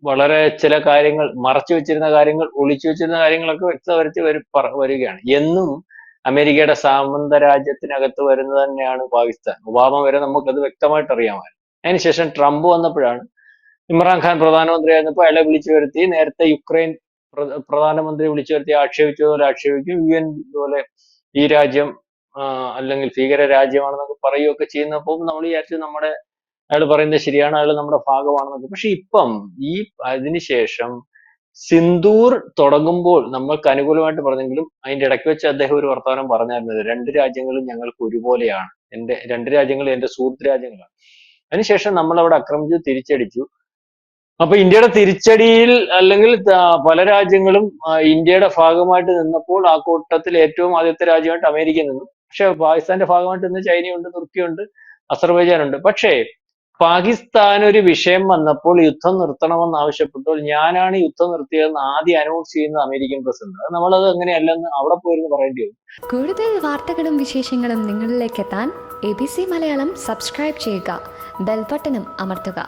വളരെ ചില കാര്യങ്ങൾ മറച്ചു വെച്ചിരുന്ന കാര്യങ്ങൾ, ഒളിച്ചു വെച്ചിരുന്ന കാര്യങ്ങളൊക്കെ വ്യക്തവരുത്തി വരികയാണ്. എന്നും അമേരിക്കയുടെ സാമന്ത രാജ്യത്തിനകത്ത് വരുന്നത് തന്നെയാണ് പാകിസ്ഥാൻ. ഒബാമ വരെ നമുക്കത് വ്യക്തമായിട്ട് അറിയാമായിരുന്നു. അതിനുശേഷം ട്രംപ് വന്നപ്പോഴാണ്, ഇമ്രാൻഖാൻ പ്രധാനമന്ത്രിയായിരുന്നപ്പോൾ അയാളെ വിളിച്ചു വരുത്തി, നേരത്തെ യുക്രൈൻ പ്രധാനമന്ത്രി വിളിച്ചു വരുത്തി ആക്ഷേപിച്ചതുപോലെ ആക്ഷേപിക്കും, UN പോലെ ഈ രാജ്യം അല്ലെങ്കിൽ ഭീകര രാജ്യമാണെന്നൊക്കെ പറയുകയൊക്കെ ചെയ്യുന്നപ്പോൾ നമ്മൾ വിചാരിച്ചു നമ്മുടെ അയാൾ പറയുന്നത് ശരിയാണ്, അയാൾ നമ്മുടെ ഭാഗമാണെന്നൊക്കെ. പക്ഷെ ഇപ്പം ഈ അതിനുശേഷം സിന്ദൂർ തുടങ്ങുമ്പോൾ നമ്മൾക്ക് അനുകൂലമായിട്ട് പറഞ്ഞെങ്കിലും അതിന്റെ ഇടയ്ക്ക് വെച്ച് അദ്ദേഹം ഒരു വർത്തമാനം പറഞ്ഞായിരുന്നത്, രണ്ട് രാജ്യങ്ങളും ഞങ്ങൾക്ക് ഒരുപോലെയാണ്, രണ്ട് രാജ്യങ്ങളും എന്റെ സുഹൃത്ത് രാജ്യങ്ങളാണ്. അതിനുശേഷം നമ്മൾ അവിടെ ആക്രമിച്ചു, തിരിച്ചടിച്ചു. അപ്പൊ ഇന്ത്യയുടെ തിരിച്ചടിയിൽ അല്ലെങ്കിൽ പല രാജ്യങ്ങളും ഇന്ത്യയുടെ ഭാഗമായിട്ട് നിന്നപ്പോൾ ആ കൂട്ടത്തിൽ ഏറ്റവും ആദ്യത്തെ രാജ്യമായിട്ട് അമേരിക്ക നിന്നു. പക്ഷെ പാകിസ്ഥാന്റെ ഭാഗമായിട്ട് നിന്ന് ചൈനയുണ്ട്, തുർക്കിയുണ്ട്, അസർബൈജാനുണ്ട്. പക്ഷേ പാകിസ്ഥാൻ ഒരു വിഷയം വന്നപ്പോൾ യുദ്ധം നിർത്തണമെന്ന് ആവശ്യപ്പെട്ടപ്പോൾ ഞാനാണ് യുദ്ധം നിർത്തിയതെന്ന് ആദ്യം അനൗൺസ് ചെയ്യുന്ന അമേരിക്കൻ പ്രസിഡന്റ്. അത് നമ്മളത് അങ്ങനെയല്ലെന്ന് അവിടെ പോയിരുന്നു പറയേണ്ടി വരും. കൂടുതൽ വാർത്തകളും വിശേഷങ്ങളും നിങ്ങളിലേക്ക് എത്താൻ ABC മലയാളം സബ്സ്ക്രൈബ് ചെയ്യുക, ബെൽബട്ടനും അമർത്തുക.